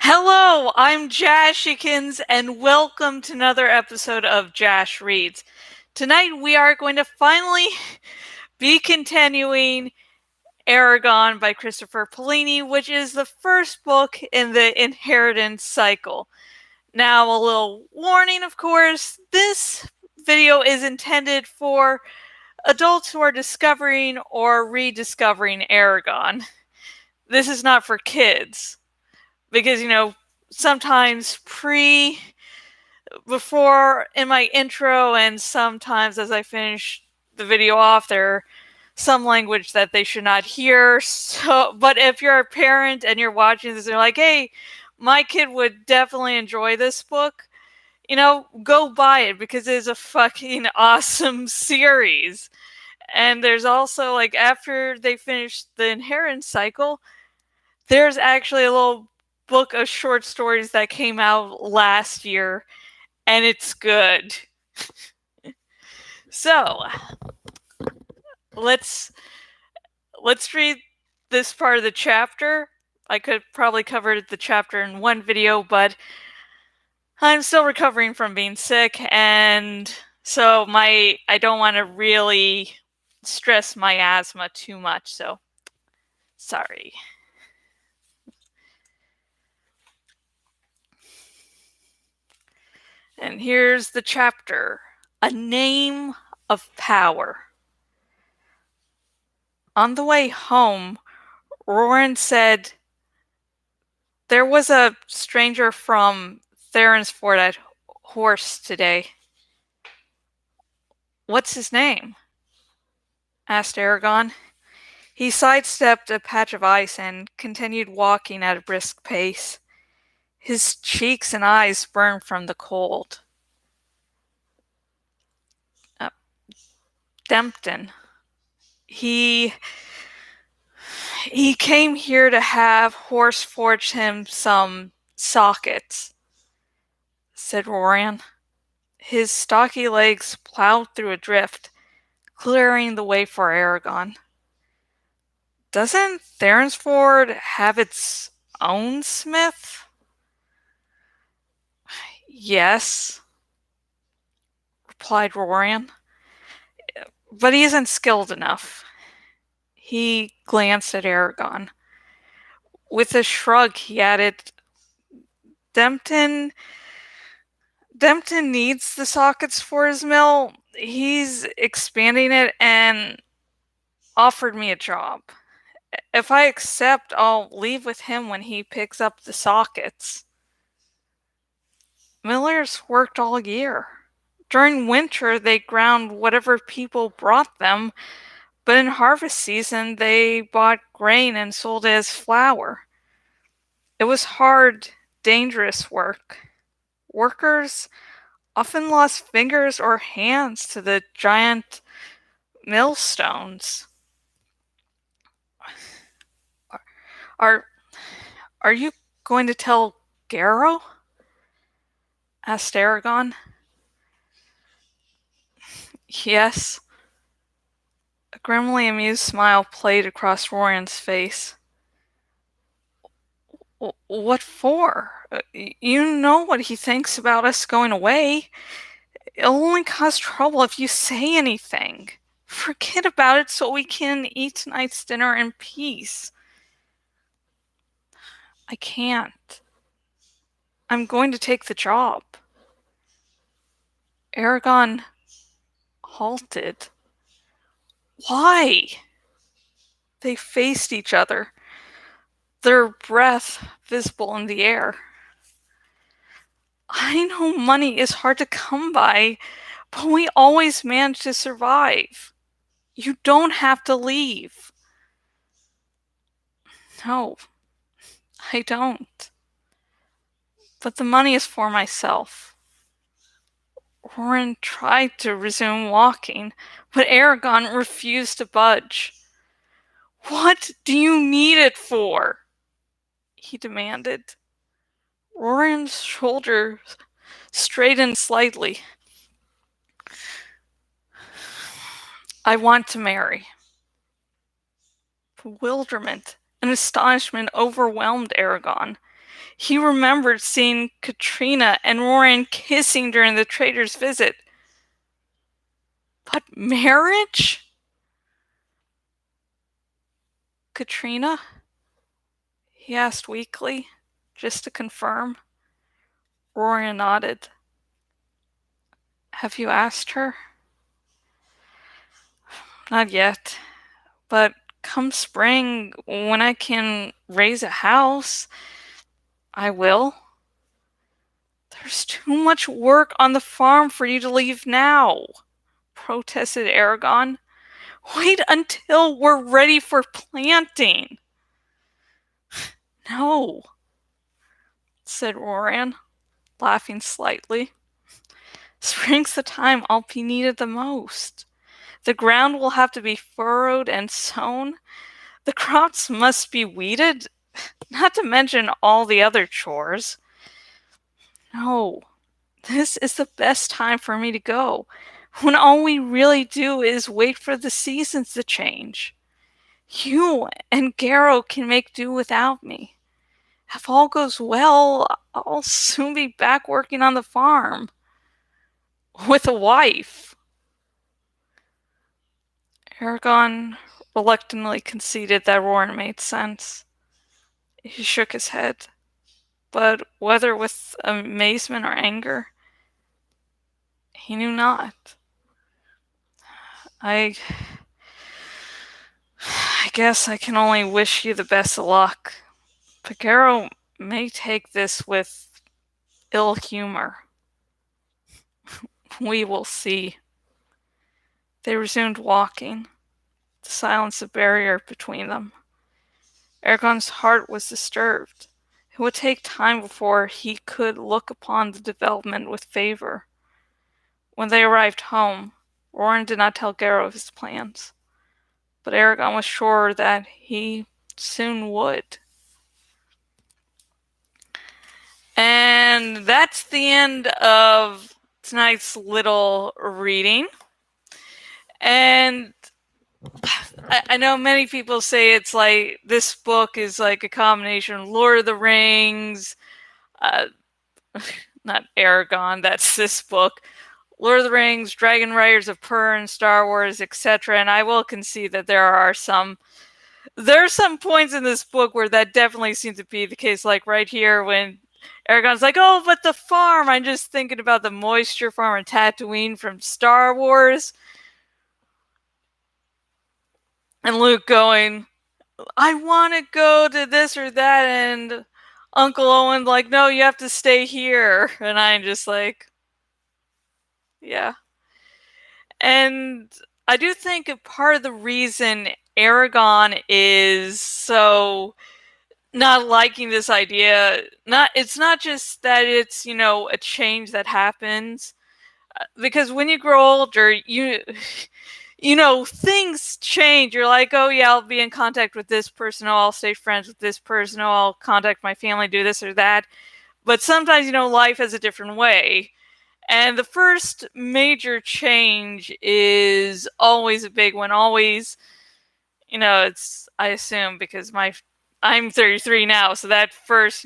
Hello, I'm Jashikins, and welcome to another episode of Jash Reads. Tonight we are going to finally be continuing Eragon by Christopher Paolini, which is the first book in the Inheritance cycle. Now, a little warning, of course, this video is intended for adults who are discovering or rediscovering Eragon. This is not for kids. Because, sometimes before in my intro and sometimes as I finish the video off, there are some language that they should not hear. So, but if you're a parent and you're watching this and you're like, hey, my kid would definitely enjoy this book, go buy it because it is a fucking awesome series. And there's also, like, after they finish the Inheritance cycle, there's actually a little book of short stories that came out last year, and it's good. So, let's read this part of the chapter. I could probably cover the chapter in one video, but I'm still recovering from being sick, and so I don't want to really stress my asthma too much, so sorry. And here's the chapter. A Name of Power. On the way home, Roran said, "There was a stranger from Theransford at Horse today." "What's his name?" asked Eragon. He sidestepped a patch of ice and continued walking at a brisk pace. His cheeks and eyes burned from the cold. Dempton. He came here to have Horse forge him some sockets, said Roran. His stocky legs plowed through a drift, clearing the way for Eragon. "Doesn't Theransford have its own smith?" "Yes," replied Roran, "but he isn't skilled enough." He glanced at Eragon. With a shrug, he added, Dempton needs the sockets for his mill. He's expanding it and offered me a job. If I accept, I'll leave with him when he picks up the sockets. Millers worked all year. During winter, they ground whatever people brought them, but in harvest season, they bought grain and sold it as flour. It was hard, dangerous work. Workers often lost fingers or hands to the giant millstones. Are you going to tell Garrow?" asked Eragon. "Yes." A grimly amused smile played across Roran's face. "What for? You know what he thinks about us going away. It'll only cause trouble if you say anything. Forget about it so we can eat tonight's dinner in peace." "I can't. I'm going to take the job." Eragon halted. "Why?" They faced each other, their breath visible in the air. "I know money is hard to come by, but we always manage to survive. You don't have to leave." "No, I don't. But the money is for myself." Roran tried to resume walking, but Eragon refused to budge. "What do you need it for?" he demanded. Roran's shoulders straightened slightly. "I want to marry." Bewilderment and astonishment overwhelmed Eragon. He remembered seeing Katrina and Roran kissing during the trader's visit. But marriage? Katrina? He asked weakly, just to confirm. Roran nodded. Have you asked her? Not yet. But come spring, when I can raise a house, I will. There's too much work on the farm for you to leave now, protested Eragon. Wait until we're ready for planting. No, said Roran, laughing slightly. Spring's the time I'll be needed the most. The ground will have to be furrowed and sown. The crops must be weeded, not to mention all the other chores. No, this is the best time for me to go, when all we really do is wait for the seasons to change. You and Garrow can make do without me. If all goes well, I'll soon be back working on the farm. With a wife. Eragon reluctantly conceded that Roran made sense. He shook his head, but whether with amazement or anger, he knew not. I guess I can only wish you the best of luck. But Garrow may take this with ill humor. We will see. They resumed walking, the silence a barrier between them. Eragon's heart was disturbed. It would take time before he could look upon the development with favor. When they arrived home, Roran did not tell Garrow his plans, but Eragon was sure that he soon would. And that's the end of tonight's little reading. And I know many people say it's like this book is like a combination of Lord of the Rings, not Eragon, that's this book, Lord of the Rings, Dragon Riders of Pern, Star Wars, etc. And I will concede that there are some points in this book where that definitely seems to be the case, like right here when Eragon's like, oh, but the farm, I'm just thinking about the moisture farm in Tatooine from Star Wars. And Luke going, I want to go to this or that, and Uncle Owen like, no, you have to stay here. And I'm just like, yeah. And I do think a part of the reason Eragon is so not liking this idea, it's not just that it's, a change that happens, because when you grow older, things change. You're like, oh yeah, I'll be in contact with this person, oh, I'll stay friends with this person, oh, I'll contact my family, do this or that. But sometimes, life has a different way. And the first major change is always a big one. Always, it's, I assume, because I'm 33 now, so that first,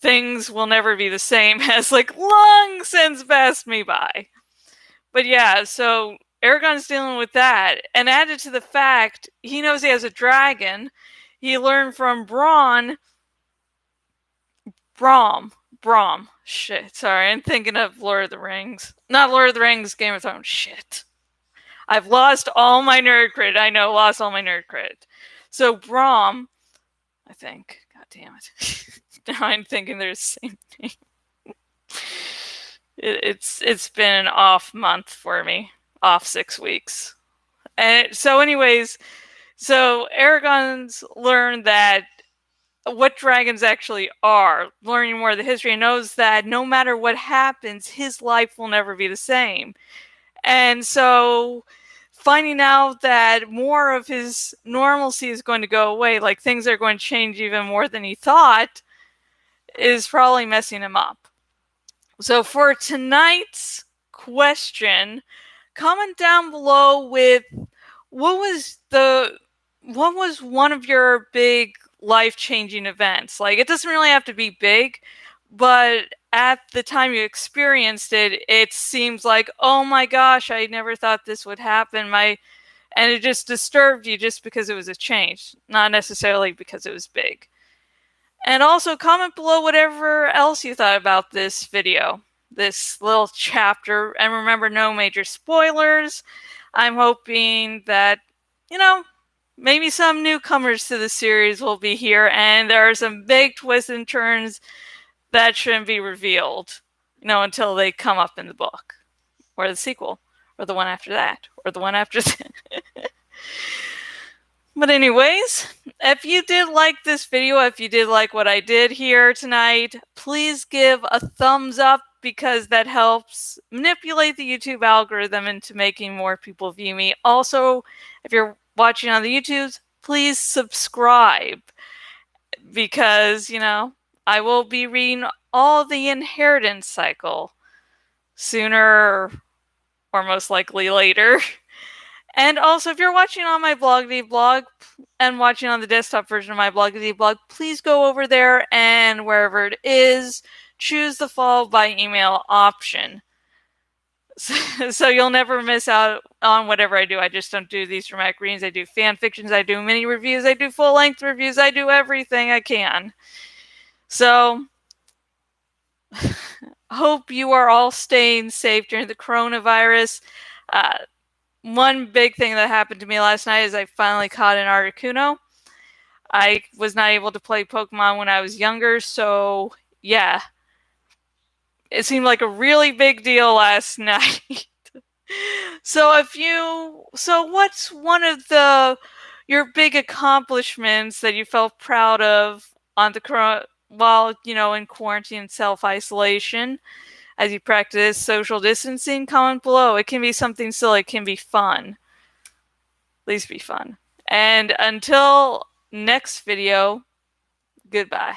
things will never be the same has like long since passed me by. But yeah, so Eragon's dealing with that, and added to the fact he knows he has a dragon. He learned from Brom. Shit, sorry, I'm thinking of Lord of the Rings. Not Lord of the Rings, Game of Thrones. Shit. I've lost all my nerd credit. I know, lost all my nerd credit. So Brom, I think. God damn it. Now I'm thinking they're the same name. It's been an off month for me. Off 6 weeks. And so anyways, so Eragon's learned that what dragons actually are, learning more of the history, and knows that no matter what happens, his life will never be the same. And so finding out that more of his normalcy is going to go away, like things are going to change even more than he thought, is probably messing him up. So for tonight's question, comment down below with what was one of your big life-changing events. Like, it doesn't really have to be big, but at the time you experienced it, it seems like, oh my gosh, I never thought this would happen. And it just disturbed you just because it was a change, not necessarily because it was big. And also comment below whatever else you thought about this video, this little chapter. And remember, no major spoilers. I'm hoping that, maybe some newcomers to the series will be here, and there are some big twists and turns that shouldn't be revealed, until they come up in the book, or the sequel, or the one after that, or the one after that. But anyways, if you did like this video, if you did like what I did here tonight, please give a thumbs up, because that helps manipulate the YouTube algorithm into making more people view me. Also, if you're watching on the YouTubes, please subscribe, because, I will be reading all the Inheritance cycle sooner or most likely later. And also, if you're watching on my Bloggy blog and watching on the desktop version of my Bloggy blog, please go over there and wherever it is, choose the follow by email option. So you'll never miss out on whatever I do. I just don't do these dramatic readings. I do fan fictions, I do mini reviews, I do full-length reviews, I do everything I can. So, hope you are all staying safe during the coronavirus. One big thing that happened to me last night is I finally caught an Articuno. I was not able to play Pokemon when I was younger, so yeah. It seemed like a really big deal last night. So what's one of your big accomplishments that you felt proud of on the while, in quarantine and self-isolation as you practice social distancing? Comment below. It can be something silly, it can be fun. At least be fun. And until next video, goodbye.